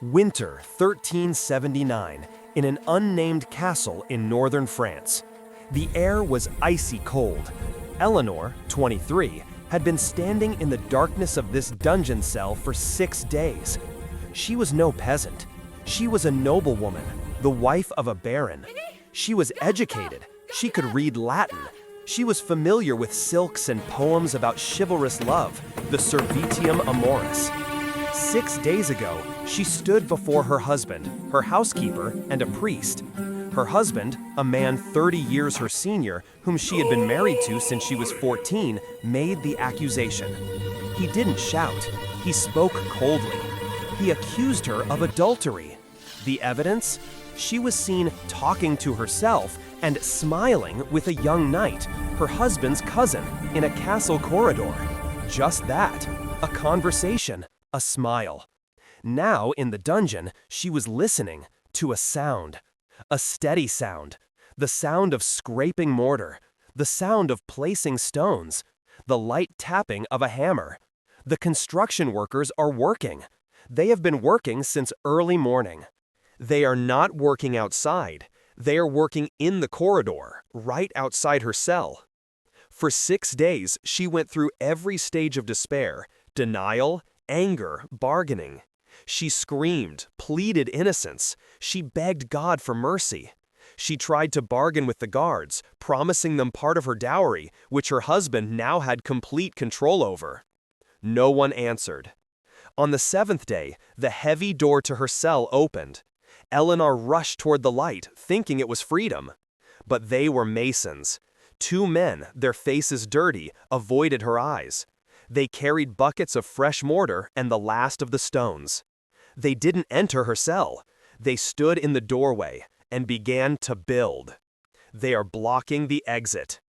Winter 1379, in an unnamed castle in northern France. The air was icy cold. Eleanor, 23, had been standing in the darkness of this dungeon cell for 6 days. She was no peasant. She was a noblewoman, the wife of a baron. She was educated. She could read Latin. She was familiar with silks and poems about chivalrous love, the Servitium Amoris. 6 days ago, she stood before her husband, her housekeeper, and a priest. Her husband, a man 30 years her senior, whom she had been married to since she was 14, made the accusation. He didn't shout. He spoke coldly. He accused her of adultery. The evidence? She was seen talking to herself and smiling with a young knight, her husband's cousin, in a castle corridor. Just that, a conversation, a smile. Now, in the dungeon, she was listening to a sound. A steady sound. The sound of scraping mortar. The sound of placing stones. The light tapping of a hammer. The construction workers are working. They have been working since early morning. They are not working outside. They are working in the corridor, right outside her cell. For 6 days, she went through every stage of despair, denial, anger, bargaining. She screamed, pleaded innocence. She begged God for mercy. She tried to bargain with the guards, promising them part of her dowry, which her husband now had complete control over. No one answered. On the 7th day, the heavy door to her cell opened. Eleanor rushed toward the light, thinking it was freedom. But they were masons. 2 men, their faces dirty, avoided her eyes. They carried buckets of fresh mortar and the last of the stones. They didn't enter her cell. They stood in the doorway and began to build. They are blocking the exit.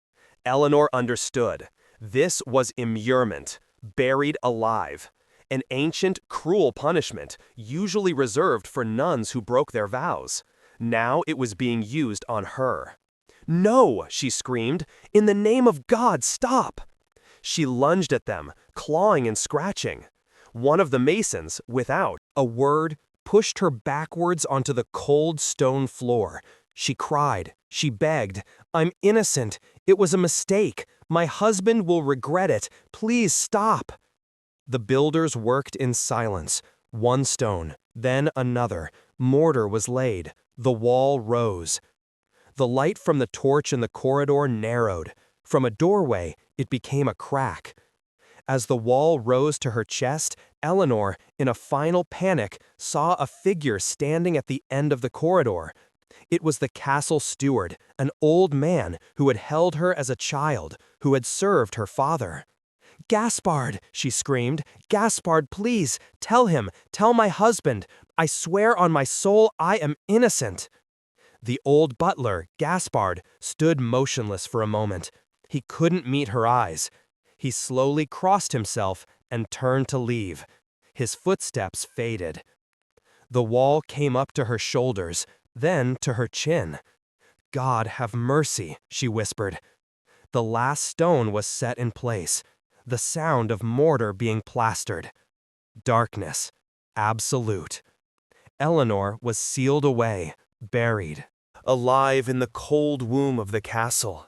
Eleanor understood. This was immurement, buried alive. An ancient, cruel punishment, usually reserved for nuns who broke their vows. Now it was being used on her. "No!" she screamed. "In the name of God, stop!" She lunged at them, clawing and scratching. One of the masons, without a word, pushed her backwards onto the cold stone floor. She cried. She begged. "I'm innocent. It was a mistake. My husband will regret it. Please stop." The builders worked in silence. 1 stone, then another. Mortar was laid. The wall rose. The light from the torch in the corridor narrowed. From a doorway, it became a crack. As the wall rose to her chest, Eleanor, in a final panic, saw a figure standing at the end of the corridor. It was the castle steward, an old man who had held her as a child, who had served her father. "Gaspard!" she screamed. "Gaspard, please, tell him, tell my husband. I swear on my soul I am innocent." The old butler, Gaspard, stood motionless for a moment. He couldn't meet her eyes. He slowly crossed himself and turned to leave. His footsteps faded. The wall came up to her shoulders, then to her chin. "God have mercy," she whispered. The last stone was set in place. The sound of mortar being plastered. Darkness. Absolute. Eleanor was sealed away, buried. Alive in the cold womb of the castle.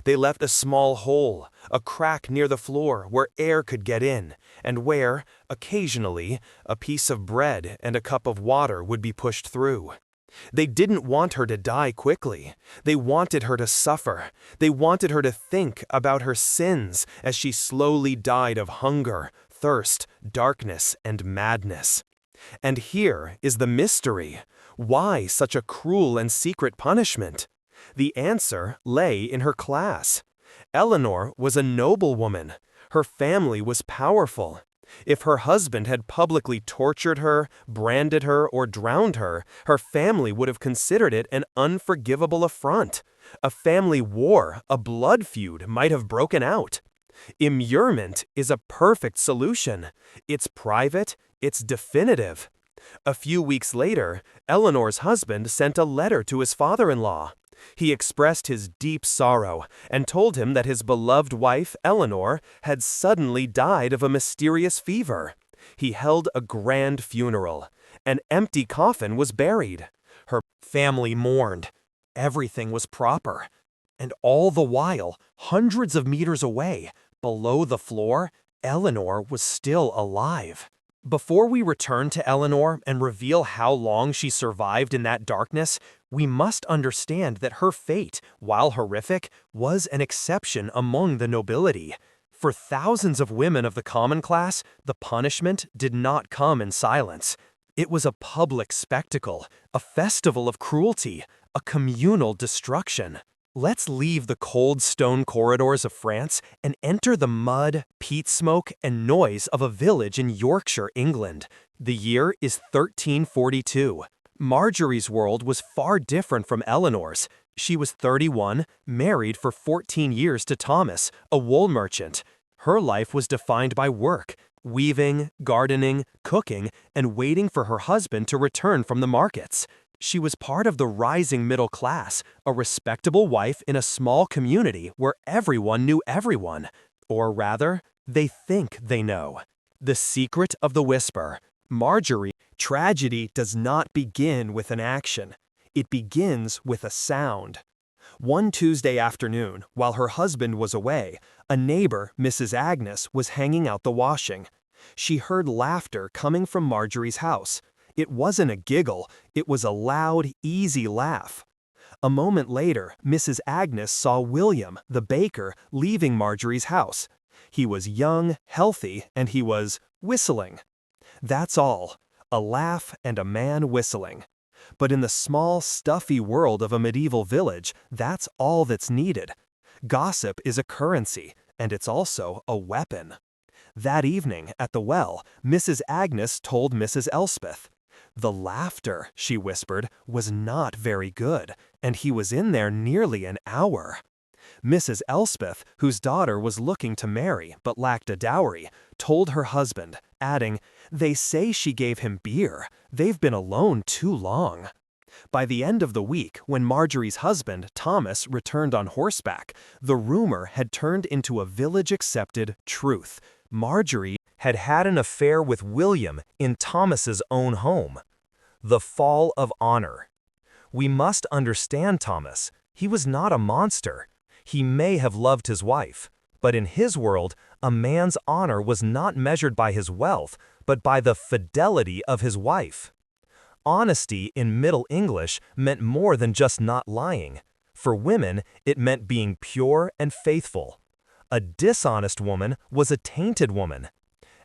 They left a small hole, a crack near the floor where air could get in, and where, occasionally, a piece of bread and a cup of water would be pushed through. They didn't want her to die quickly. They wanted her to suffer. They wanted her to think about her sins as she slowly died of hunger, thirst, darkness, and madness. And here is the mystery. Why such a cruel and secret punishment? The answer lay in her class. Eleanor was a noblewoman. Her family was powerful. If her husband had publicly tortured her, branded her, or drowned her, her family would have considered it an unforgivable affront. A family war, a blood feud, might have broken out. Immurement is a perfect solution. It's private, it's definitive. A few weeks later, Eleanor's husband sent a letter to his father-in-law. He expressed his deep sorrow and told him that his beloved wife, Eleanor, had suddenly died of a mysterious fever. He held a grand funeral. An empty coffin was buried. Her family mourned. Everything was proper. And all the while, hundreds of meters away, below the floor, Eleanor was still alive. Before we return to Eleanor and reveal how long she survived in that darkness, we must understand that her fate, while horrific, was an exception among the nobility. For thousands of women of the common class, the punishment did not come in silence. It was a public spectacle, a festival of cruelty, a communal destruction. Let's leave the cold stone corridors of France and enter the mud, peat smoke, and noise of a village in Yorkshire, England. The year is 1342. Marjorie's world was far different from Eleanor's. She was 31, married for 14 years to Thomas, a wool merchant. Her life was defined by work, weaving, gardening, cooking, and waiting for her husband to return from the markets. She was part of the rising middle class, a respectable wife in a small community where everyone knew everyone. Or rather, they think they know. The secret of the whisper. Marjorie. Tragedy does not begin with an action. It begins with a sound. One Tuesday afternoon, while her husband was away, a neighbor, Mrs. Agnes, was hanging out the washing. She heard laughter coming from Marjorie's house. It wasn't a giggle, it was a loud, easy laugh. A moment later, Mrs. Agnes saw William, the baker, leaving Marjorie's house. He was young, healthy, and he was whistling. That's all. A laugh and a man whistling. But in the small, stuffy world of a medieval village, that's all that's needed. Gossip is a currency, and it's also a weapon. That evening, at the well, Mrs. Agnes told Mrs. Elspeth. The laughter, she whispered, was not very good, and he was in there nearly an hour. Mrs. Elspeth, whose daughter was looking to marry but lacked a dowry, told her husband, adding, "They say she gave him beer. They've been alone too long." By the end of the week, when Marjorie's husband, Thomas, returned on horseback, the rumor had turned into a village-accepted truth. Marjorie had had an affair with William in Thomas's own home. The fall of honor. We must understand Thomas. He was not a monster. He may have loved his wife, but in his world, a man's honor was not measured by his wealth, but by the fidelity of his wife. Honesty in Middle English meant more than just not lying. For women, it meant being pure and faithful. A dishonest woman was a tainted woman.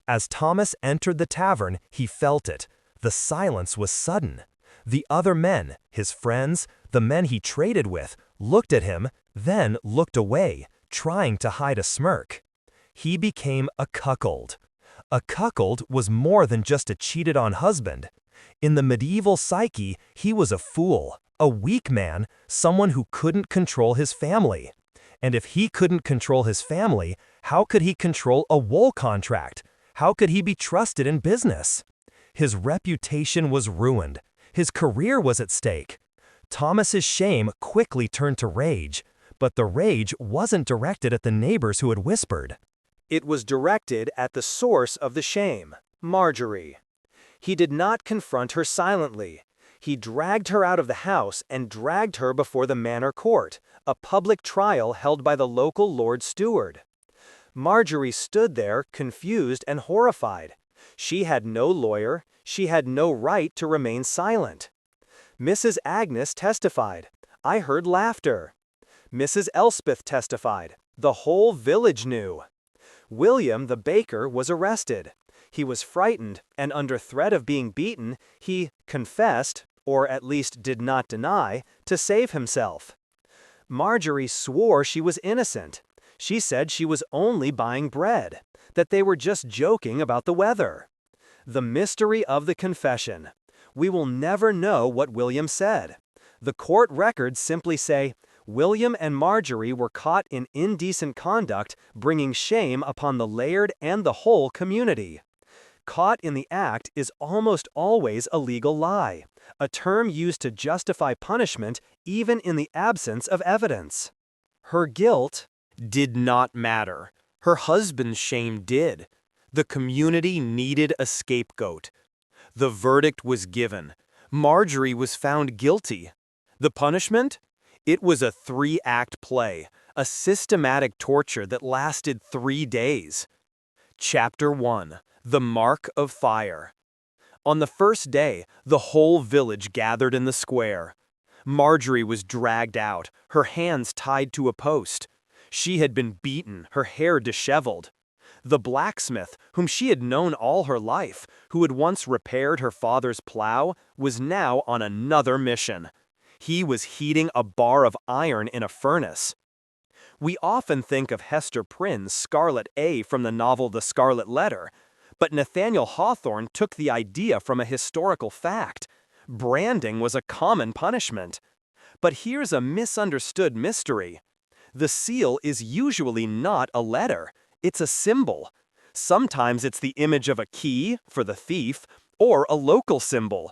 As Thomas entered the tavern, he felt it. The silence was sudden. The other men, his friends, the men he traded with, looked at him, then looked away, trying to hide a smirk. He became a cuckold. A cuckold was more than just a cheated-on husband. In the medieval psyche, he was a fool, a weak man, someone who couldn't control his family. And if he couldn't control his family, how could he control a wool contract? How could he be trusted in business? His reputation was ruined. His career was at stake. Thomas's shame quickly turned to rage, but the rage wasn't directed at the neighbors who had whispered. It was directed at the source of the shame, Marjorie. He did not confront her silently. He dragged her out of the house and dragged her before the manor court, a public trial held by the local Lord Steward. Marjorie stood there, confused and horrified. She had no lawyer, she had no right to remain silent. Mrs. Agnes testified, "I heard laughter." Mrs. Elspeth testified, "The whole village knew." William, the baker, was arrested. He was frightened, and under threat of being beaten, he confessed, or at least did not deny, to save himself. Marjorie swore she was innocent. She said she was only buying bread, that they were just joking about the weather. The mystery of the confession. We will never know what William said. The court records simply say, William and Marjorie were caught in indecent conduct, bringing shame upon the laird and the whole community. Caught in the act is almost always a legal lie, a term used to justify punishment even in the absence of evidence. Her guilt did not matter. Her husband's shame did. The community needed a scapegoat. The verdict was given. Marjorie was found guilty. The punishment? It was a 3-act play, a systematic torture that lasted 3 days. Chapter 1: The Mark of Fire. On the first day, the whole village gathered in the square. Marjorie was dragged out, her hands tied to a post. She had been beaten, her hair disheveled. The blacksmith, whom she had known all her life, who had once repaired her father's plow, was now on another mission. He was heating a bar of iron in a furnace. We often think of Hester Prynne's Scarlet A from the novel The Scarlet Letter, but Nathaniel Hawthorne took the idea from a historical fact. Branding was a common punishment. But here's a misunderstood mystery. The seal is usually not a letter, it's a symbol. Sometimes it's the image of a key, for the thief, or a local symbol.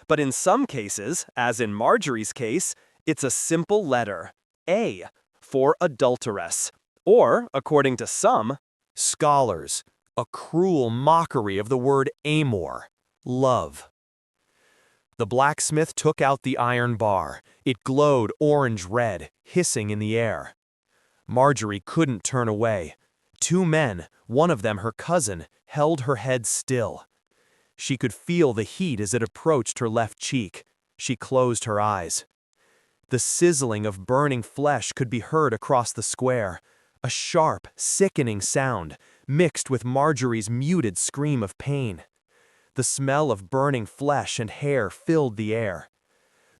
But in some cases, as in Marjorie's case, it's a simple letter, A, for adulteress, or, according to some scholars, a cruel mockery of the word amor, love. The blacksmith took out the iron bar. It glowed orange-red, hissing in the air. Marjorie couldn't turn away. 2 men, one of them her cousin, held her head still. She could feel the heat as it approached her left cheek. She closed her eyes. The sizzling of burning flesh could be heard across the square, a sharp, sickening sound, mixed with Marjorie's muted scream of pain. The smell of burning flesh and hair filled the air.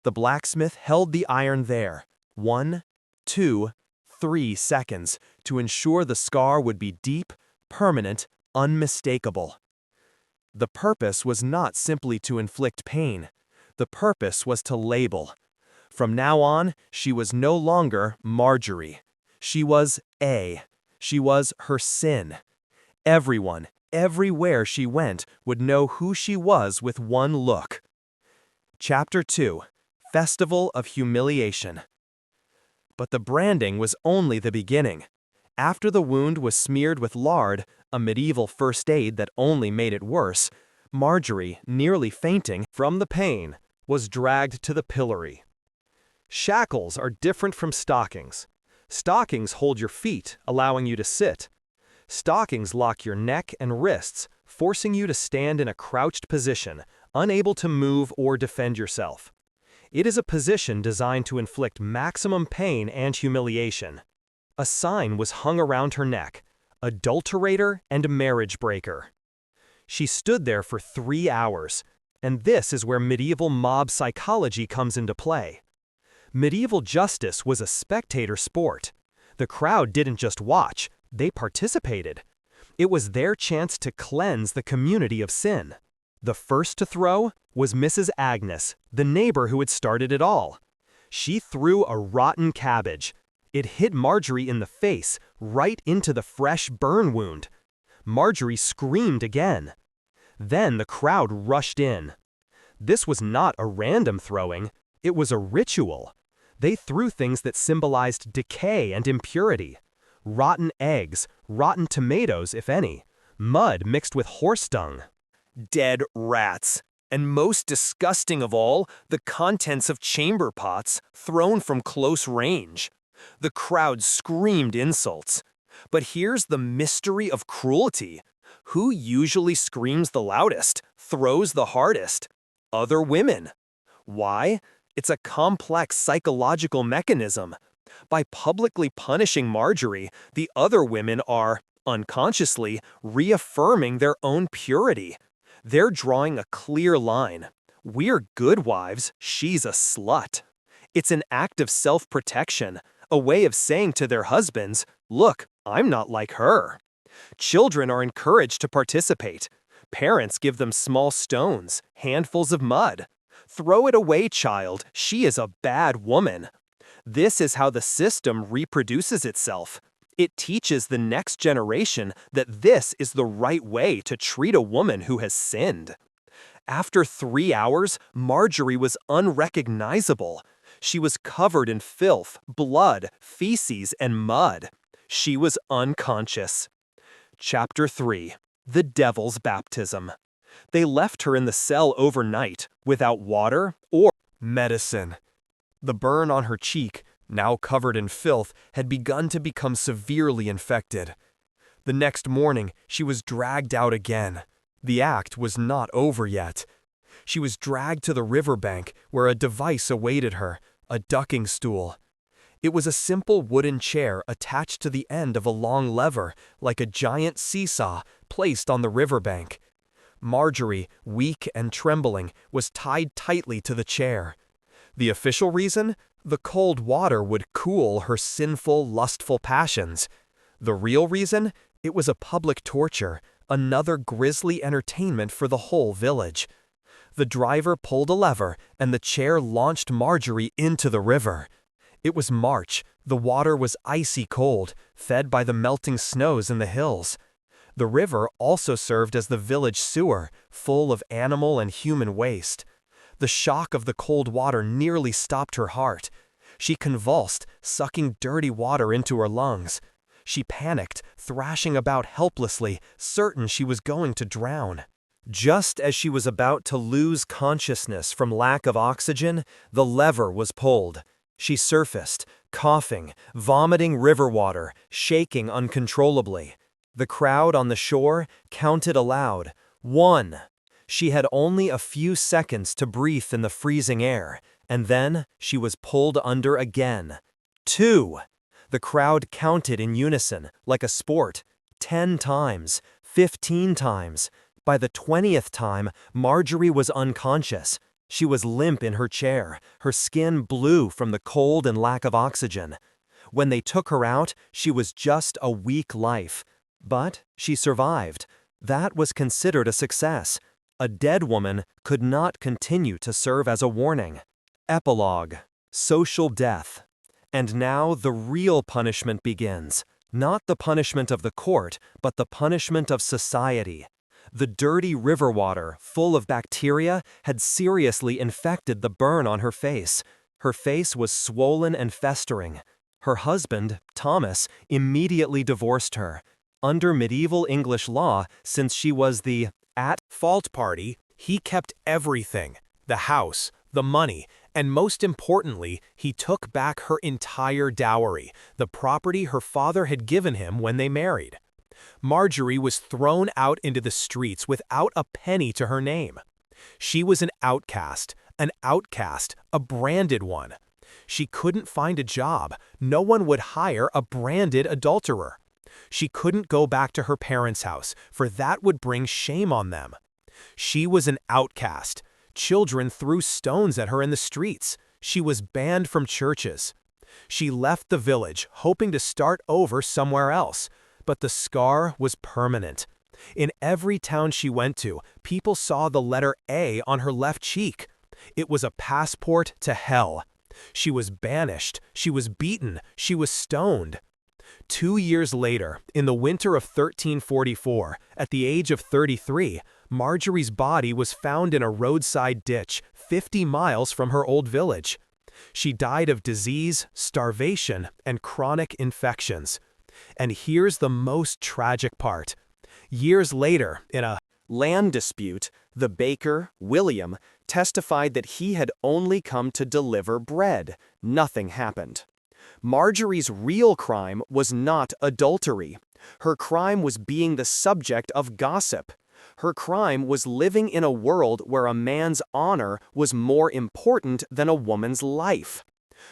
The blacksmith held the iron there, 1, 2, 3 seconds, to ensure the scar would be deep, permanent, unmistakable. The purpose was not simply to inflict pain. The purpose was to label. From now on, she was no longer Marjorie. She was A. She was her sin. Everyone, everywhere she went, would know who she was with one look. Chapter 2: Festival of Humiliation. But the branding was only the beginning. After the wound was smeared with lard, a medieval first aid that only made it worse, Marjorie, nearly fainting from the pain, was dragged to the pillory. Shackles are different from stockings. Stockings hold your feet, allowing you to sit. Stockings lock your neck and wrists, forcing you to stand in a crouched position, unable to move or defend yourself. It is a position designed to inflict maximum pain and humiliation. A sign was hung around her neck: adulterator and marriage breaker. She stood there for 3 hours, and this is where medieval mob psychology comes into play. Medieval justice was a spectator sport. The crowd didn't just watch, they participated. It was their chance to cleanse the community of sin. The first to throw was Mrs. Agnes, the neighbor who had started it all. She threw a rotten cabbage. It hit Marjorie in the face, right into the fresh burn wound. Marjorie screamed again. Then the crowd rushed in. This was not a random throwing, it was a ritual. They threw things that symbolized decay and impurity. Rotten eggs, rotten tomatoes, if any, mud mixed with horse dung. Dead rats, and most disgusting of all, the contents of chamber pots thrown from close range. The crowd screamed insults. But here's the mystery of cruelty. Who usually screams the loudest, throws the hardest? Other women. Why? It's a complex psychological mechanism. By publicly punishing Marjorie, the other women are, unconsciously, reaffirming their own purity. They're drawing a clear line. We're good wives, she's a slut. It's an act of self-protection, a way of saying to their husbands, look, I'm not like her. Children are encouraged to participate. Parents give them small stones, handfuls of mud. Throw it away, child, she is a bad woman. This is how the system reproduces itself. It teaches the next generation that this is the right way to treat a woman who has sinned. After 3 hours, Marjorie was unrecognizable. She was covered in filth, blood, feces, and mud. She was unconscious. Chapter 3: The Devil's Baptism. They left her in the cell overnight, without water or medicine. The burn on her cheek, now covered in filth, had begun to become severely infected. The next morning, she was dragged out again. The act was not over yet. She was dragged to the riverbank, where a device awaited her, a ducking stool. It was a simple wooden chair attached to the end of a long lever, like a giant seesaw, placed on the riverbank. Marjorie, weak and trembling, was tied tightly to the chair. The official reason? The cold water would cool her sinful, lustful passions. The real reason? It was a public torture, another grisly entertainment for the whole village. The driver pulled a lever, and the chair launched Marjorie into the river. It was March. The water was icy cold, fed by the melting snows in the hills. The river also served as the village sewer, full of animal and human waste. The shock of the cold water nearly stopped her heart. She convulsed, sucking dirty water into her lungs. She panicked, thrashing about helplessly, certain she was going to drown. Just as she was about to lose consciousness from lack of oxygen, the lever was pulled. She surfaced, coughing, vomiting river water, shaking uncontrollably. The crowd on the shore counted aloud. 1. She had only a few seconds to breathe in the freezing air, and then she was pulled under again. 2. The crowd counted in unison, like a sport. 10 times, 15 times. By the 20th time, Marjorie was unconscious. She was limp in her chair, her skin blue from the cold and lack of oxygen. When they took her out, she was just a weak life. But she survived. That was considered a success. A dead woman could not continue to serve as a warning. Epilogue. Social death. And now the real punishment begins. Not the punishment of the court, but the punishment of society. The dirty river water, full of bacteria, had seriously infected the burn on her face. Her face was swollen and festering. Her husband, Thomas, immediately divorced her. Under medieval English law, since she was the at-fault party, he kept everything: the house, the money, and most importantly, he took back her entire dowry, the property her father had given him when they married. Marjorie was thrown out into the streets without a penny to her name. She was an outcast, a branded one. She couldn't find a job. No one would hire a branded adulterer. She couldn't go back to her parents' house, for that would bring shame on them. She was an outcast. Children threw stones at her in the streets. She was banned from churches. She left the village, hoping to start over somewhere else. But the scar was permanent. In every town she went to, people saw the letter A on her left cheek. It was a passport to hell. She was banished, she was beaten, she was stoned. 2 years later, in the winter of 1344, at the age of 33, Marjorie's body was found in a roadside ditch 50 miles from her old village. She died of disease, starvation, and chronic infections. And here's the most tragic part. Years later, in a land dispute, the baker, William, testified that he had only come to deliver bread. Nothing happened. Marjorie's real crime was not adultery. Her crime was being the subject of gossip. Her crime was living in a world where a man's honor was more important than a woman's life.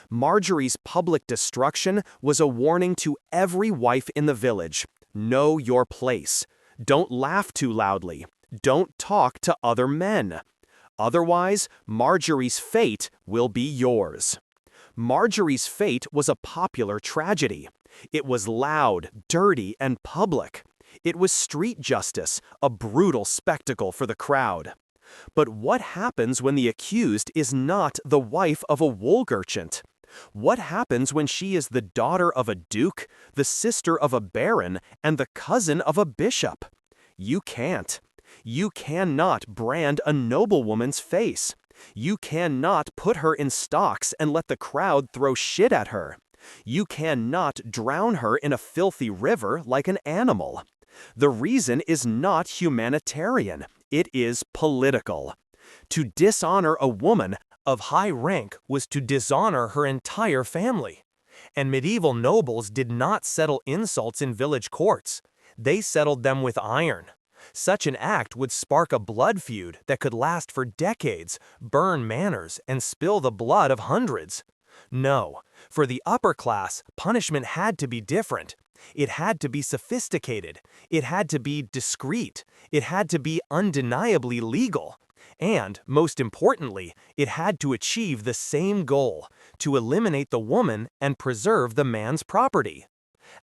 Marjorie's public destruction was a warning to every wife in the village. Know your place. Don't laugh too loudly. Don't talk to other men. Otherwise, Marjorie's fate will be yours. Marjorie's fate was a popular tragedy. It was loud, dirty, and public. It was street justice, a brutal spectacle for the crowd. But what happens when the accused is not the wife of a wool merchant? What happens when she is the daughter of a duke, the sister of a baron, and the cousin of a bishop? You can't. You cannot brand a noblewoman's face. You cannot put her in stocks and let the crowd throw shit at her. You cannot drown her in a filthy river like an animal. The reason is not humanitarian, it is political. To dishonor a woman of high rank was to dishonor her entire family. And medieval nobles did not settle insults in village courts. They settled them with iron. Such an act would spark a blood feud that could last for decades, burn manors, and spill the blood of hundreds. No, for the upper class, punishment had to be different. It had to be sophisticated. It had to be discreet. It had to be undeniably legal. And, most importantly, it had to achieve the same goal: to eliminate the woman and preserve the man's property.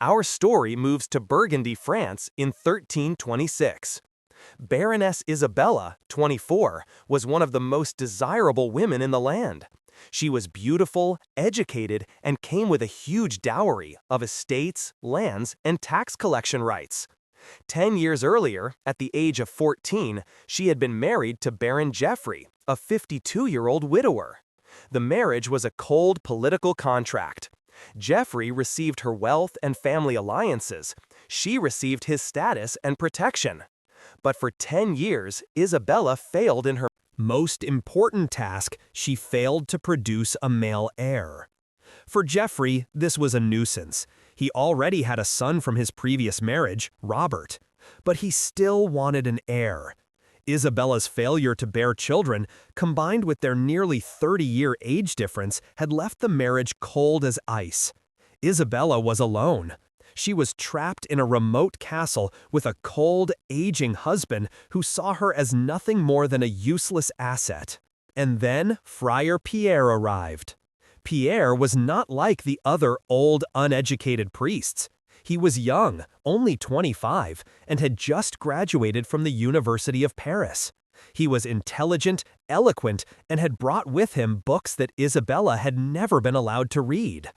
Our story moves to Burgundy, France in 1326. Baroness Isabella, 24, was one of the most desirable women in the land. She was beautiful, educated, and came with a huge dowry of estates, lands, and tax collection rights. 10 years earlier, at the age of 14, she had been married to Baron Geoffrey, a 52-year-old widower. The marriage was a cold political contract. Geoffrey received her wealth and family alliances. She received his status and protection. But for 10 years, Isabella failed in her most important task. She failed to produce a male heir. For Geoffrey, this was a nuisance. He already had a son from his previous marriage, Robert, but he still wanted an heir. Isabella's failure to bear children, combined with their nearly 30-year age difference, had left the marriage cold as ice. Isabella was alone. She was trapped in a remote castle with a cold, aging husband who saw her as nothing more than a useless asset. And then Friar Pierre arrived. Pierre was not like the other old, uneducated priests. He was young, only 25, and had just graduated from the University of Paris. He was intelligent, eloquent, and had brought with him books that Isabella had never been allowed to read.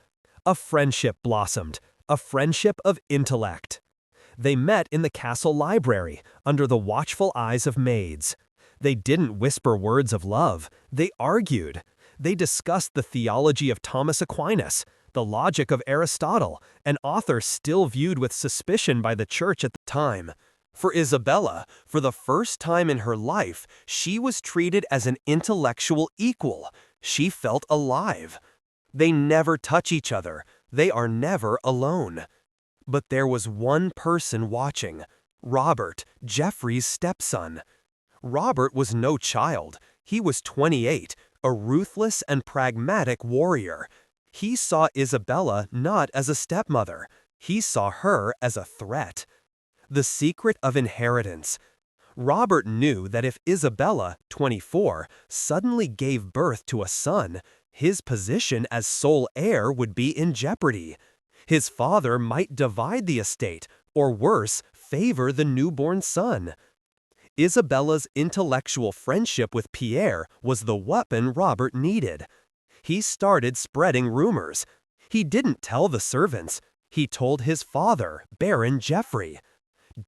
A friendship blossomed, a friendship of intellect. They met in the castle library, under the watchful eyes of maids. They didn't whisper words of love, they argued. They discussed the theology of Thomas Aquinas, the logic of Aristotle, an author still viewed with suspicion by the church at the time. For Isabella, for the first time in her life, she was treated as an intellectual equal. She felt alive. They never touch each other. They are never alone. But there was one person watching: Robert, Geoffrey's stepson. Robert was no child. He was 28, a ruthless and pragmatic warrior. He saw Isabella not as a stepmother. He saw her as a threat. The secret of inheritance. Robert knew that if Isabella, 24, suddenly gave birth to a son, his position as sole heir would be in jeopardy. His father might divide the estate, or worse, favor the newborn son. Isabella's intellectual friendship with Pierre was the weapon Robert needed. He started spreading rumors. He didn't tell the servants. He told his father, Baron Geoffrey.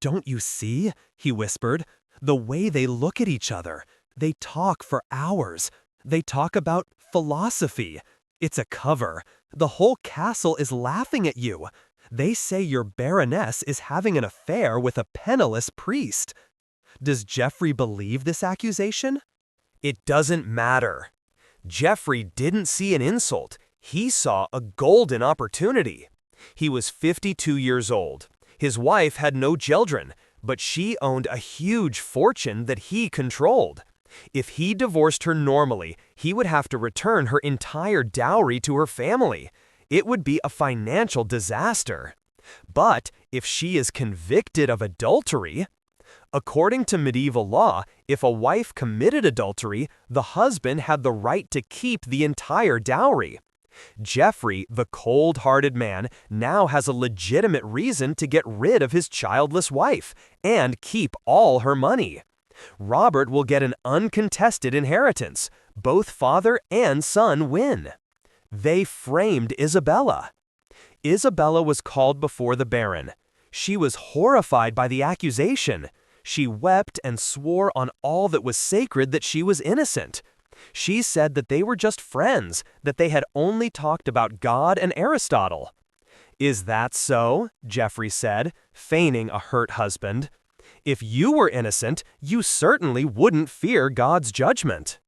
"Don't you see?" he whispered. "The way they look at each other. They talk for hours. They talk about philosophy. It's a cover. The whole castle is laughing at you. They say your baroness is having an affair with a penniless priest." Does Geoffrey believe this accusation? It doesn't matter. Geoffrey didn't see an insult. He saw a golden opportunity. He was 52 years old. His wife had no children, but she owned a huge fortune that he controlled. If he divorced her normally, he would have to return her entire dowry to her family. It would be a financial disaster. But if she is convicted of adultery, according to medieval law, if a wife committed adultery, the husband had the right to keep the entire dowry. Geoffrey, the cold-hearted man, now has a legitimate reason to get rid of his childless wife and keep all her money. Robert will get an uncontested inheritance. Both father and son win. They framed Isabella. Isabella was called before the Baron. She was horrified by the accusation. She wept and swore on all that was sacred that she was innocent. She said that they were just friends, that they had only talked about God and Aristotle. "Is that so?" Jeffrey said, feigning a hurt husband. "If you were innocent, you certainly wouldn't fear God's judgment."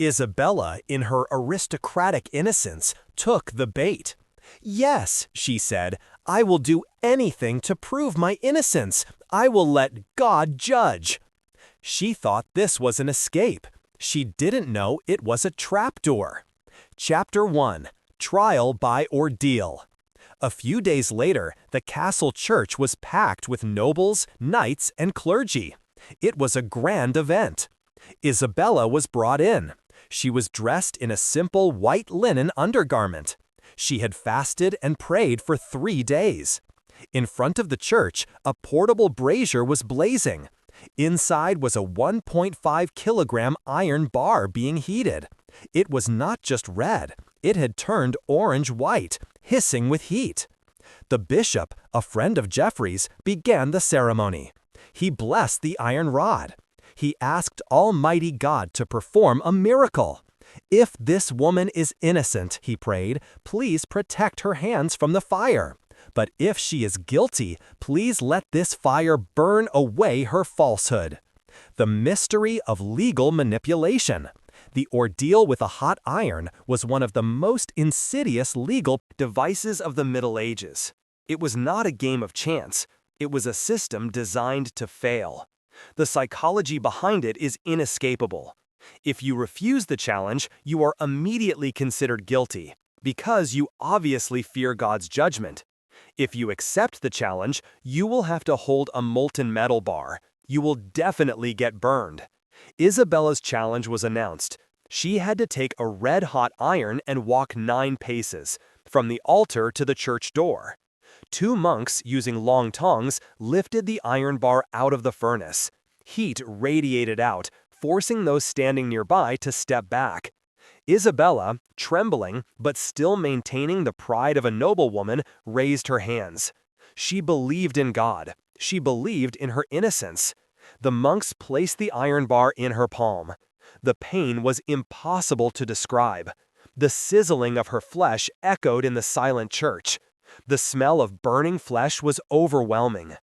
Isabella, in her aristocratic innocence, took the bait. "Yes," she said, "I will do anything to prove my innocence. I will let God judge." She thought this was an escape. She didn't know it was a trapdoor. Chapter 1: Trial by Ordeal. A few days later, the castle church was packed with nobles, knights, and clergy. It was a grand event. Isabella was brought in. She was dressed in a simple white linen undergarment. She had fasted and prayed for 3 days. In front of the church, a portable brazier was blazing. Inside was a 1.5-kilogram iron bar being heated. It was not just red, it had turned orange-white, hissing with heat. The bishop, a friend of Jeffrey's, began the ceremony. He blessed the iron rod. He asked Almighty God to perform a miracle. "If this woman is innocent," he prayed, "please protect her hands from the fire. But if she is guilty, please let this fire burn away her falsehood." The mystery of legal manipulation. The ordeal with a hot iron was one of the most insidious legal devices of the Middle Ages. It was not a game of chance. It was a system designed to fail. The psychology behind it is inescapable. If you refuse the challenge, you are immediately considered guilty, because you obviously fear God's judgment. If you accept the challenge, you will have to hold a molten metal bar. You will definitely get burned. Isabella's challenge was announced. She had to take a red-hot iron and walk 9 paces, from the altar to the church door. 2 monks, using long tongs, lifted the iron bar out of the furnace. Heat radiated out, forcing those standing nearby to step back. Isabella, trembling but still maintaining the pride of a noblewoman, raised her hands. She believed in God. She believed in her innocence. The monks placed the iron bar in her palm. The pain was impossible to describe. The sizzling of her flesh echoed in the silent church. The smell of burning flesh was overwhelming.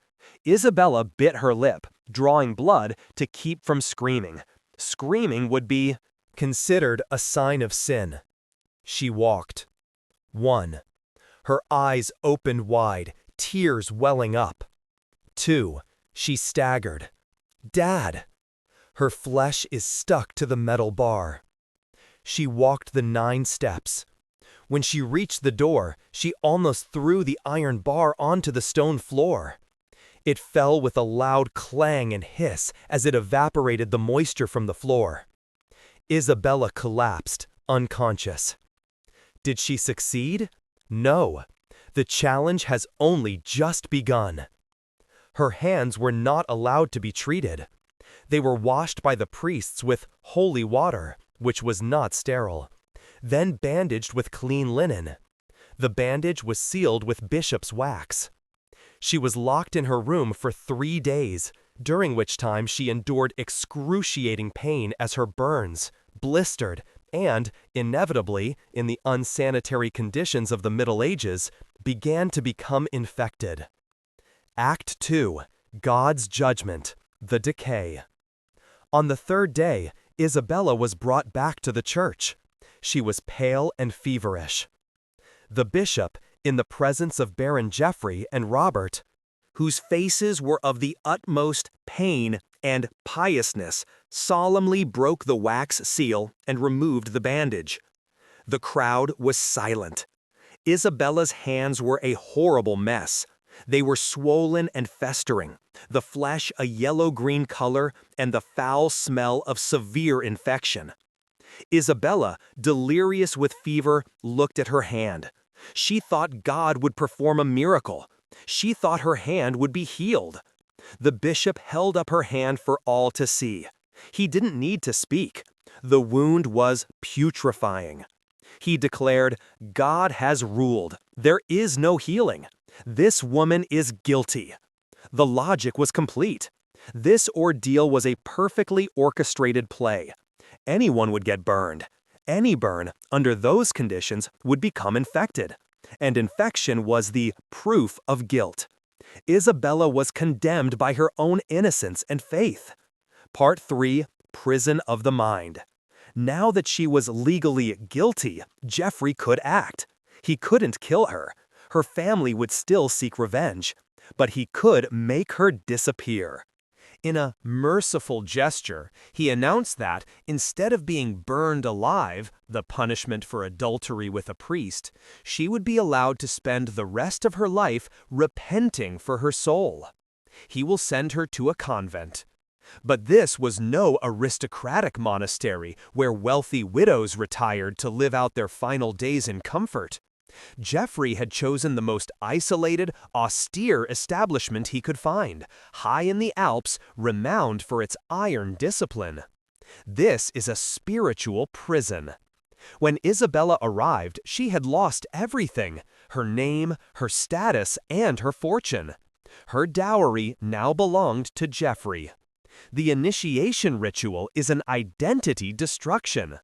Isabella bit her lip, drawing blood to keep from screaming. Screaming would be considered a sign of sin. She walked. 1. Her eyes opened wide, tears welling up. 2. She staggered. "Dad!" Her flesh is stuck to the metal bar. She walked the 9 steps. When she reached the door, she almost threw the iron bar onto the stone floor. It fell with a loud clang and hiss as it evaporated the moisture from the floor. Isabella collapsed, unconscious. Did she succeed? No. The challenge has only just begun. Her hands were not allowed to be treated. They were washed by the priests with holy water, which was not sterile, then bandaged with clean linen. The bandage was sealed with bishop's wax. She was locked in her room for 3 days, during which time she endured excruciating pain as her burns, blistered, and, inevitably, in the unsanitary conditions of the Middle Ages, began to become infected. Act 2. God's Judgment. The Decay. On the 3rd day, Isabella was brought back to the church. She was pale and feverish. The bishop, in the presence of Baron Jeffrey and Robert, whose faces were of the utmost pain and piousness, solemnly broke the wax seal and removed the bandage. The crowd was silent. Isabella's hands were a horrible mess. They were swollen and festering, the flesh a yellow-green color and the foul smell of severe infection. Isabella, delirious with fever, looked at her hand. She thought God would perform a miracle. She thought her hand would be healed. The bishop held up her hand for all to see. He didn't need to speak. The wound was putrefying. He declared, "God has ruled. There is no healing. This woman is guilty." The logic was complete. This ordeal was a perfectly orchestrated play. Anyone would get burned. Any burn, under those conditions, would become infected. and infection was the proof of guilt. Isabella was condemned by her own innocence and faith. Part 3: Prison of the Mind. Now that she was legally guilty, Jeffrey could act. He couldn't kill her. Her family would still seek revenge, but he could make her disappear. In a merciful gesture, he announced that, instead of being burned alive, the punishment for adultery with a priest, she would be allowed to spend the rest of her life repenting for her soul. He will send her to a convent. But this was no aristocratic monastery where wealthy widows retired to live out their final days in comfort. Jeffrey had chosen the most isolated, austere establishment he could find, high in the Alps, renowned for its iron discipline. This is a spiritual prison. When Isabella arrived, she had lost everything: her name, her status, and her fortune. Her dowry now belonged to Jeffrey. The initiation ritual is an identity destruction.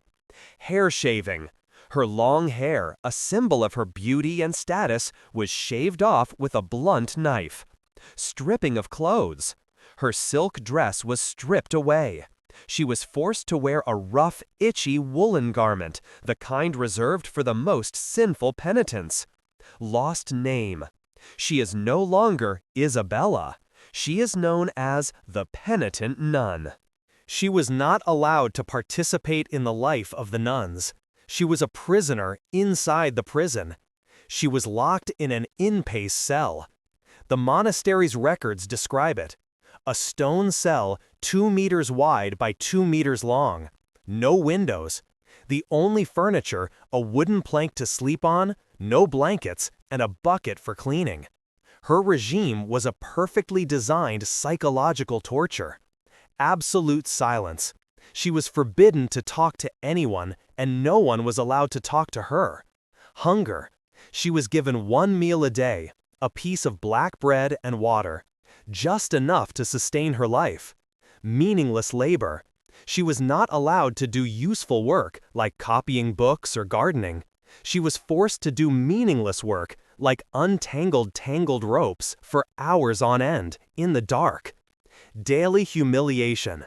Hair shaving. Her long hair, a symbol of her beauty and status, was shaved off with a blunt knife. Stripping of clothes. Her silk dress was stripped away. She was forced to wear a rough, itchy woolen garment, the kind reserved for the most sinful penitents. Lost name. She is no longer Isabella. She is known as the penitent nun. She was not allowed to participate in the life of the nuns. She was a prisoner inside the prison. She was locked in an in-pace cell. The monastery's records describe it: a stone cell 2 meters wide by 2 meters long. No windows. The only furniture, a wooden plank to sleep on, no blankets, and a bucket for cleaning. Her regime was a perfectly designed psychological torture. Absolute silence. She was forbidden to talk to anyone, and no one was allowed to talk to her. Hunger. She was given 1 meal a day, a piece of black bread and water, just enough to sustain her life. Meaningless labor. She was not allowed to do useful work, like copying books or gardening. She was forced to do meaningless work, like untangled tangled ropes, for hours on end, in the dark. Daily humiliation.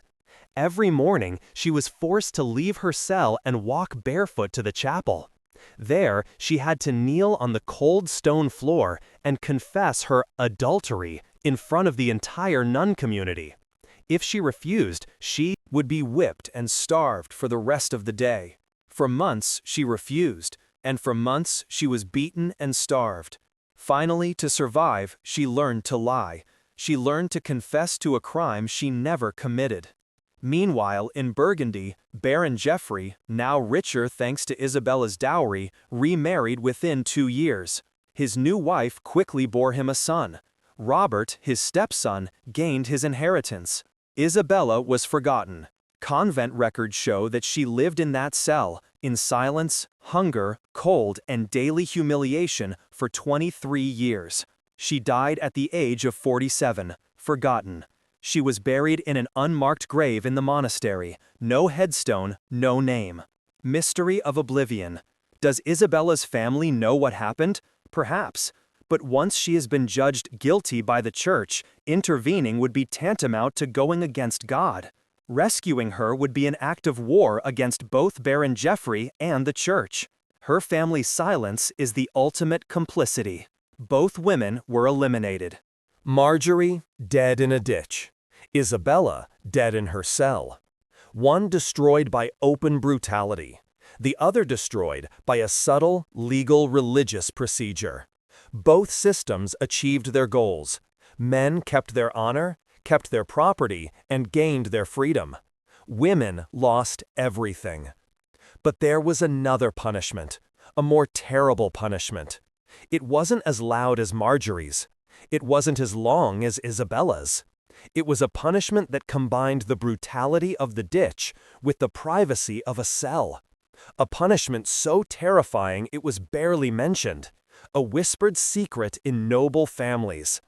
Every morning, she was forced to leave her cell and walk barefoot to the chapel. There, she had to kneel on the cold stone floor and confess her adultery in front of the entire nun community. If she refused, she would be whipped and starved for the rest of the day. For months, she refused, and for months, she was beaten and starved. Finally, to survive, she learned to lie. She learned to confess to a crime she never committed. Meanwhile, in Burgundy, Baron Jeffrey, now richer thanks to Isabella's dowry, remarried within 2 years. His new wife quickly bore him a son. Robert, his stepson, gained his inheritance. Isabella was forgotten. Convent records show that she lived in that cell, in silence, hunger, cold, and daily humiliation for 23 years. She died at the age of 47, forgotten. She was buried in an unmarked grave in the monastery. No headstone, no name. Mystery of oblivion. Does Isabella's family know what happened? Perhaps. But once she has been judged guilty by the church, intervening would be tantamount to going against God. Rescuing her would be an act of war against both Baron Jeffrey and the church. Her family's silence is the ultimate complicity. Both women were eliminated. Marjorie, dead in a ditch. Isabella, dead in her cell. One destroyed by open brutality. The other destroyed by a subtle, legal, religious procedure. Both systems achieved their goals. Men kept their honor, kept their property, and gained their freedom. Women lost everything. But there was another punishment, a more terrible punishment. It wasn't as loud as Marjorie's. It wasn't as long as Isabella's. It was a punishment that combined the brutality of the ditch with the privacy of a cell. A punishment so terrifying it was barely mentioned. A whispered secret in noble families.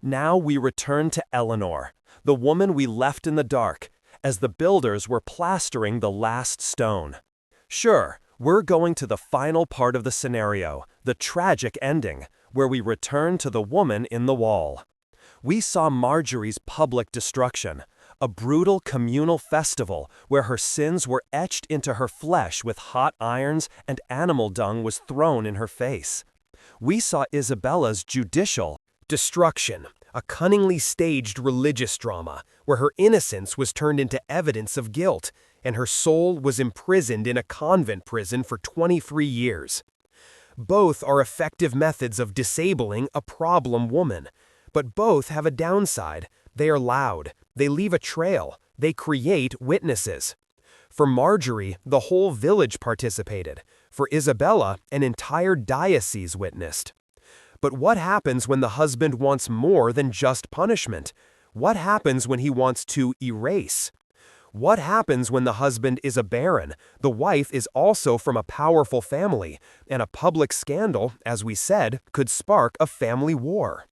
Now we return to Eleanor, the woman we left in the dark, as the builders were plastering the last stone. Sure, We're going to the final part of the scenario, the tragic ending, where we return to the woman in the wall. We saw Marjorie's public destruction, a brutal communal festival where her sins were etched into her flesh with hot irons and animal dung was thrown in her face. We saw Isabella's judicial destruction, a cunningly staged religious drama where her innocence was turned into evidence of guilt, and her soul was imprisoned in a convent prison for 23 years. Both are effective methods of disabling a problem woman, but both have a downside. They are loud, they leave a trail, they create witnesses. For Marjorie, the whole village participated. For Isabella, an entire diocese witnessed. But what happens when the husband wants more than just punishment? What happens when he wants to erase? What happens when the husband is a baron, the wife is also from a powerful family, and a public scandal, as we said, could spark a family war?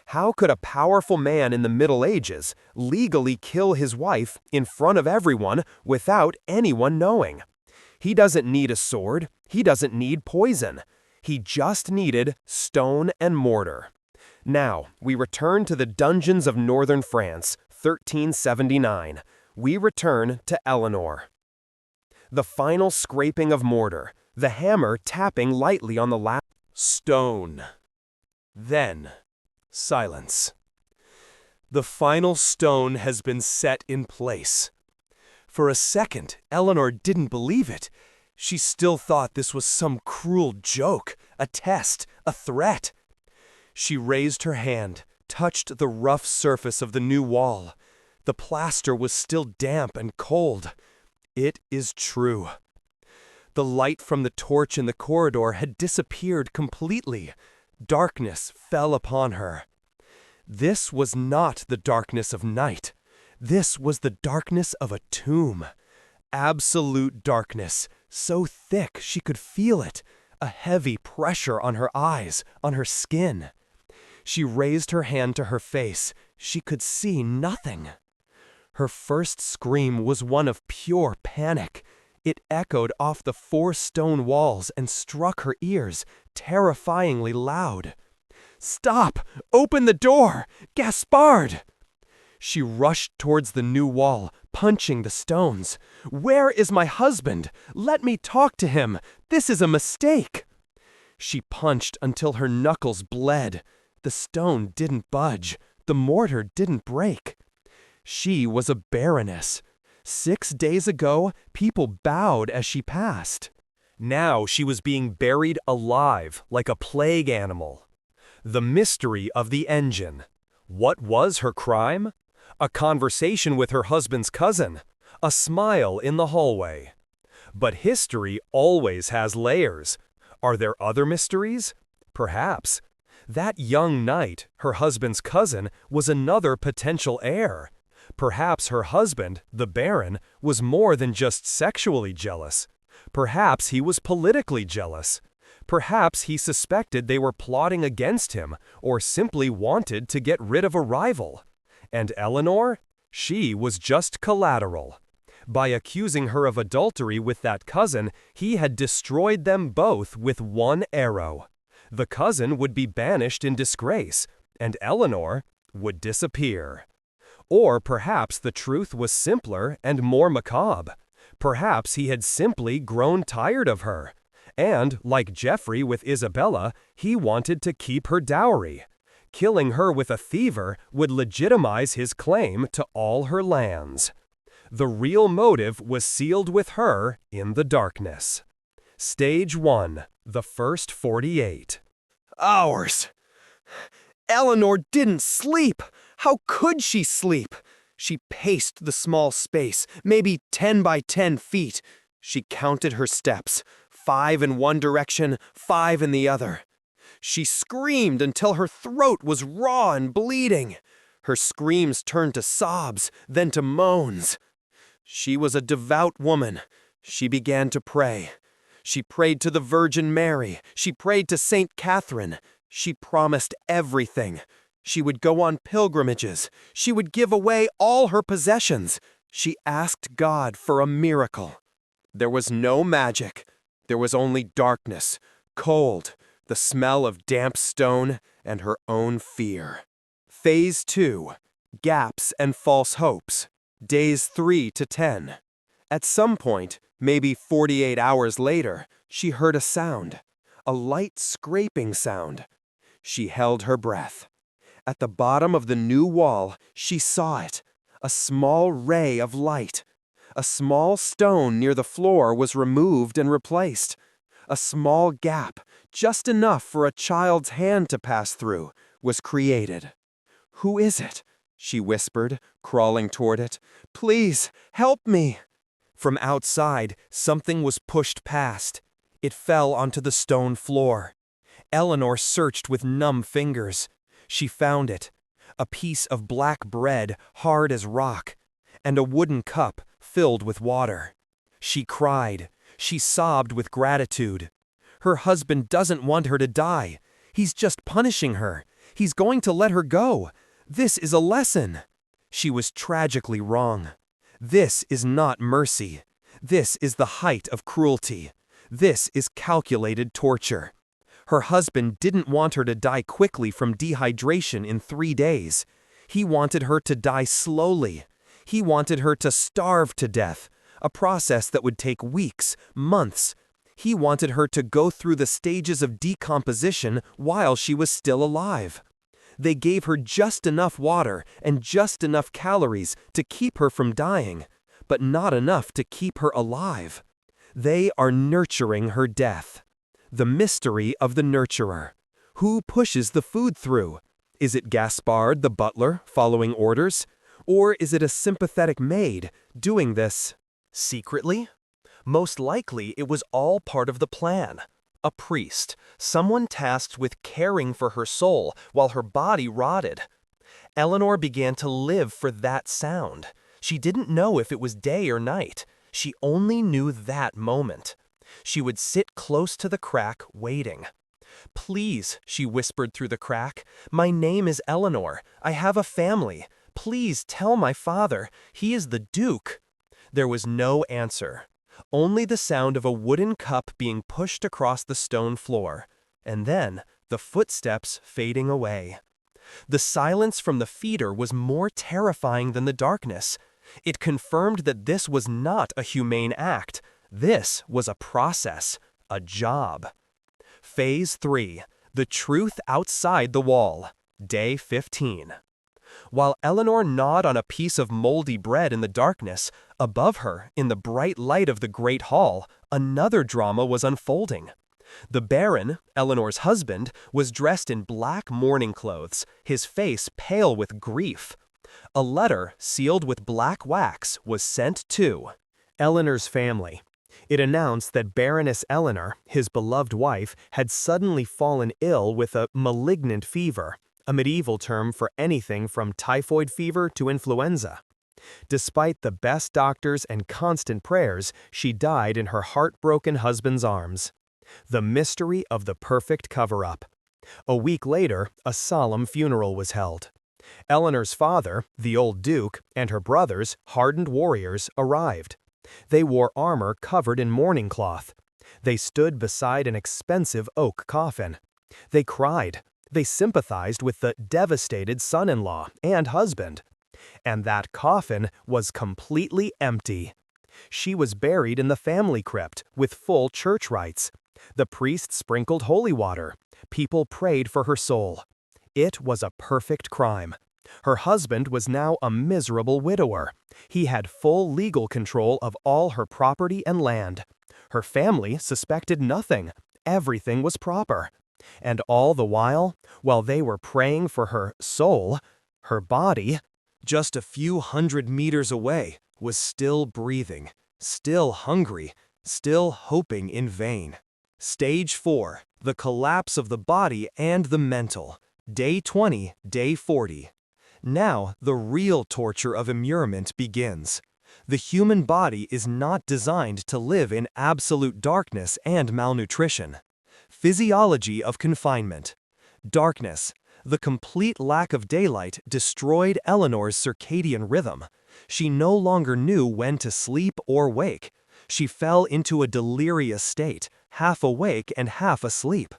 How could a powerful man in the Middle Ages legally kill his wife in front of everyone without anyone knowing? He doesn't need a sword, he doesn't need poison. He just needed stone and mortar. Now, we return to the dungeons of northern France, 1379. We return to Eleanor. The final scraping of mortar, the hammer tapping lightly on the last stone. Then, silence. The final stone has been set in place. For a second, Eleanor didn't believe it. She still thought this was some cruel joke, a test, a threat. She raised her hand, touched the rough surface of the new wall. The plaster was still damp and cold. It is true. The light from the torch in the corridor had disappeared completely. Darkness fell upon her. This was not the darkness of night. This was the darkness of a tomb. Absolute darkness, so thick she could feel it, a heavy pressure on her eyes, on her skin. She raised her hand to her face. She could see nothing. Her first scream was one of pure panic. It echoed off the 4 stone walls and struck her ears, terrifyingly loud. "Stop! Open the door! Gaspard!" She rushed towards the new wall, punching the stones. "Where is my husband? Let me talk to him! This is a mistake!" She punched until her knuckles bled. The stone didn't budge. The mortar didn't break. She was a baroness. 6 days ago, people bowed as she passed. Now she was being buried alive, like a plague animal. The mystery of the engine. What was her crime? A conversation with her husband's cousin. A smile in the hallway. But history always has layers. Are there other mysteries? Perhaps. That young knight, her husband's cousin, was another potential heir. Perhaps her husband, the Baron, was more than just sexually jealous. Perhaps he was politically jealous. Perhaps he suspected they were plotting against him, or simply wanted to get rid of a rival. And Eleanor? She was just collateral. By accusing her of adultery with that cousin, he had destroyed them both with one arrow. The cousin would be banished in disgrace, and Eleanor would disappear. Or perhaps the truth was simpler and more macabre. Perhaps he had simply grown tired of her. And, like Geoffrey with Isabella, he wanted to keep her dowry. Killing her with a thiever would legitimize his claim to all her lands. The real motive was sealed with her in the darkness. Stage 1. The first 48. Hours. Eleanor didn't sleep. How could she sleep? She paced the small space, maybe 10 by 10 feet. She counted her steps, 5 in one direction, 5 in the other. She screamed until her throat was raw and bleeding. Her screams turned to sobs, then to moans. She was a devout woman. She began to pray. She prayed to the Virgin Mary. She prayed to Saint Catherine. She promised everything. She would go on pilgrimages. She would give away all her possessions. She asked God for a miracle. There was no magic, There was only darkness, cold, the smell of damp stone, and her own fear. Phase 2. Gaps and false hopes. Days 3 to 10. At some point, maybe 48 hours later, she heard a sound. A light scraping sound. She held her breath. At the bottom of the new wall, she saw it. A small ray of light. A small stone near the floor was removed and replaced. A small gap, just enough for a child's hand to pass through, was created. "Who is it?" she whispered, crawling toward it. "Please, help me!" From outside, something was pushed past. It fell onto the stone floor. Eleanor searched with numb fingers. She found it. A piece of black bread, hard as rock, and a wooden cup filled with water. She cried. She sobbed with gratitude. Her husband doesn't want her to die. He's just punishing her. He's going to let her go. This is a lesson. She was tragically wrong. This is not mercy. This is the height of cruelty. This is calculated torture. Her husband didn't want her to die quickly from dehydration in 3 days. He wanted her to die slowly. He wanted her to starve to death, a process that would take weeks, months. He wanted her to go through the stages of decomposition while she was still alive. They gave her just enough water and just enough calories to keep her from dying, but not enough to keep her alive. They are nurturing her death. The mystery of the nurturer. Who pushes the food through? Is it Gaspard, the butler, following orders? Or is it a sympathetic maid doing this secretly? Most likely it was all part of the plan. A priest, someone tasked with caring for her soul while her body rotted. Eleanor began to live for that sound. She didn't know if it was day or night. She only knew that moment. She would sit close to the crack, waiting. "Please," she whispered through the crack, "my name is Eleanor. I have a family. Please tell my father. He is the Duke." There was no answer. Only the sound of a wooden cup being pushed across the stone floor, and then the footsteps fading away. The silence from the feeder was more terrifying than the darkness. It confirmed that this was not a humane act. This was a process, a job. Phase 3. The truth outside the wall. Day 15. While Eleanor gnawed on a piece of moldy bread in the darkness, above her, in the bright light of the great hall, another drama was unfolding. The Baron, Eleanor's husband, was dressed in black mourning clothes, his face pale with grief. A letter, sealed with black wax, was sent to Eleanor's family. It announced that Baroness Eleanor, his beloved wife, had suddenly fallen ill with a malignant fever, a medieval term for anything from typhoid fever to influenza. Despite the best doctors and constant prayers, she died in her heartbroken husband's arms. The mystery of the perfect cover-up. A week later, a solemn funeral was held. Eleanor's father, the old Duke, and her brothers, hardened warriors, arrived. They wore armor covered in mourning cloth. They stood beside an expensive oak coffin. They cried. They sympathized with the devastated son-in-law and husband. And that coffin was completely empty. She was buried in the family crypt with full church rites. The priest sprinkled holy water. People prayed for her soul. It was a perfect crime. Her husband was now a miserable widower. He had full legal control of all her property and land. Her family suspected nothing. Everything was proper. And all the while they were praying for her soul, her body, just a few hundred meters away, was still breathing, still hungry, still hoping in vain. Stage 4. The collapse of the body and the mental. Day 20, day 40. Now, the real torture of immurement begins. The human body is not designed to live in absolute darkness and malnutrition. Physiology of confinement. Darkness. The complete lack of daylight destroyed Eleanor's circadian rhythm. She no longer knew when to sleep or wake. She fell into a delirious state, half awake and half asleep.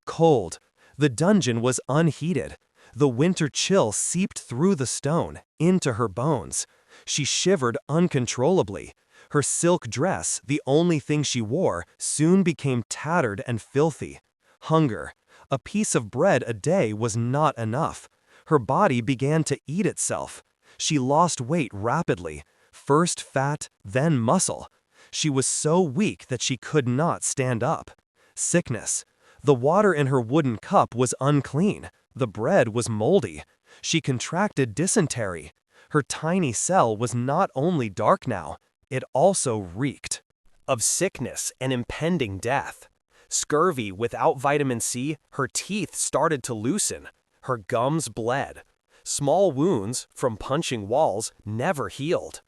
Cold. The dungeon was unheated. The winter chill seeped through the stone, into her bones. She shivered uncontrollably. Her silk dress, the only thing she wore, soon became tattered and filthy. Hunger. A piece of bread a day was not enough. Her body began to eat itself. She lost weight rapidly, first fat, then muscle. She was so weak that she could not stand up. Sickness. The water in her wooden cup was unclean. The bread was moldy. She contracted dysentery. Her tiny cell was not only dark now, it also reeked of sickness and impending death. Scurvy without vitamin C, her teeth started to loosen. Her gums bled. Small wounds from punching walls never healed.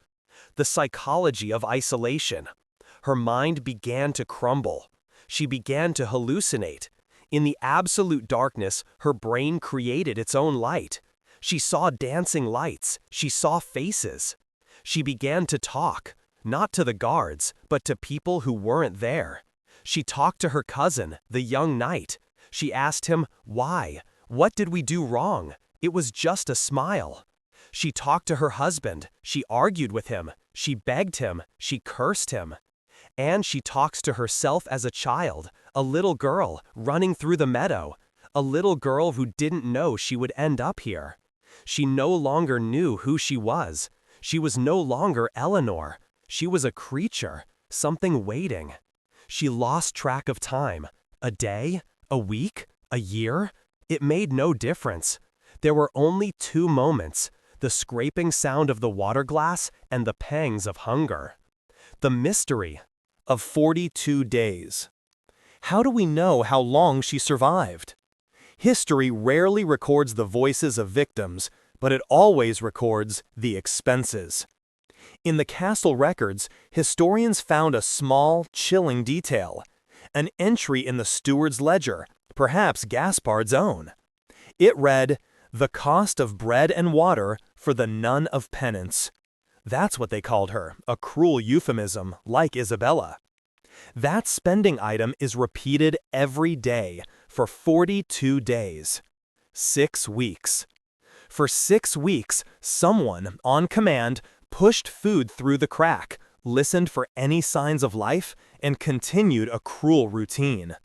The psychology of isolation. Her mind began to crumble. She began to hallucinate. In the absolute darkness, her brain created its own light. She saw dancing lights. She saw faces. She began to talk, not to the guards, but to people who weren't there. She talked to her cousin, the young knight. She asked him, why? What did we do wrong? It was just a smile. She talked to her husband. She argued with him. She begged him. She cursed him. And she talks to herself as a child, a little girl running through the meadow, a little girl who didn't know she would end up here. She no longer knew who she was. She was no longer Eleanor. She was a creature, something waiting. She lost track of time. A day? A week? A year? It made no difference. There were only 2 moments, the scraping sound of the water glass and the pangs of hunger. The mystery of 42 days. How do we know how long she survived? History rarely records the voices of victims, but it always records the expenses. In the castle records, historians found a small, chilling detail, an entry in the steward's ledger, perhaps Gaspard's own. It read, "The cost of bread and water for the nun of penance." That's what they called her, a cruel euphemism, like Isabella. That spending item is repeated every day for 42 days. 6 weeks. For 6 weeks, someone, on command, pushed food through the crack, listened for any signs of life, and continued a cruel routine.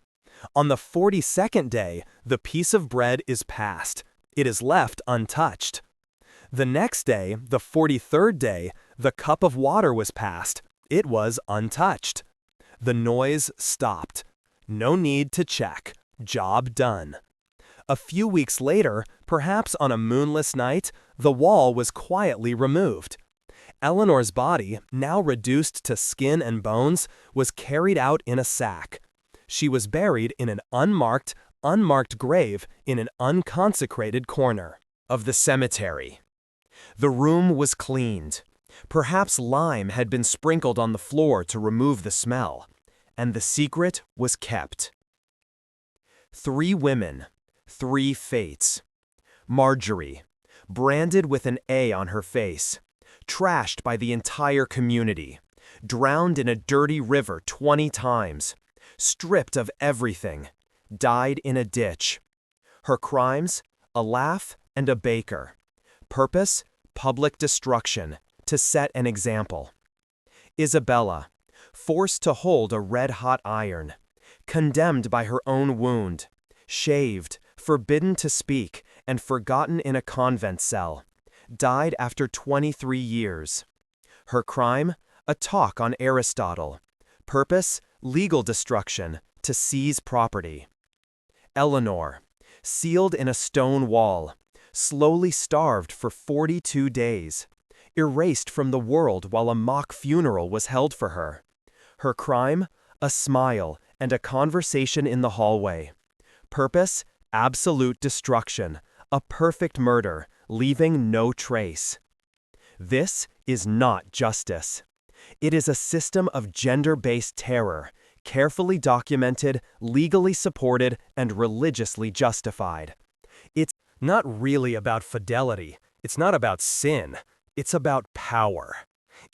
On the 42nd day, the piece of bread is passed. It is left untouched. The next day, the 43rd day, the cup of water was passed. It was untouched. The noise stopped. No need to check. Job done. A few weeks later, perhaps on a moonless night, the wall was quietly removed. Eleanor's body, now reduced to skin and bones, was carried out in a sack. She was buried in an unmarked grave in an unconsecrated corner of the cemetery. The room was cleaned. Perhaps lime had been sprinkled on the floor to remove the smell, and the secret was kept. 3 women, 3 fates. Marjorie, branded with an A on her face, trashed by the entire community, drowned in a dirty river 20 times, stripped of everything, died in a ditch. Her crimes, a laugh and a baker. Purpose, public destruction, to set an example. Isabella, forced to hold a red-hot iron, condemned by her own wound, shaved, forbidden to speak, and forgotten in a convent cell, died after 23 years. Her crime, a talk on Aristotle. Purpose, legal destruction, to seize property. Eleanor, sealed in a stone wall, slowly starved for 42 days, erased from the world while a mock funeral was held for her. Her crime, a smile and a conversation in the hallway. Purpose, absolute destruction, a perfect murder, leaving no trace. This is not justice. It is a system of gender-based terror, carefully documented, legally supported, and religiously justified. It's not really about fidelity. It's not about sin. It's about power.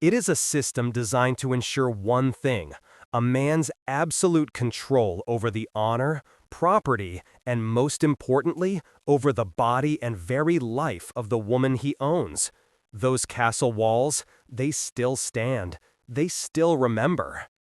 It is a system designed to ensure one thing: a man's absolute control over the honor, property, and most importantly, over the body and very life of the woman he owns. Those castle walls, they still stand. They still remember.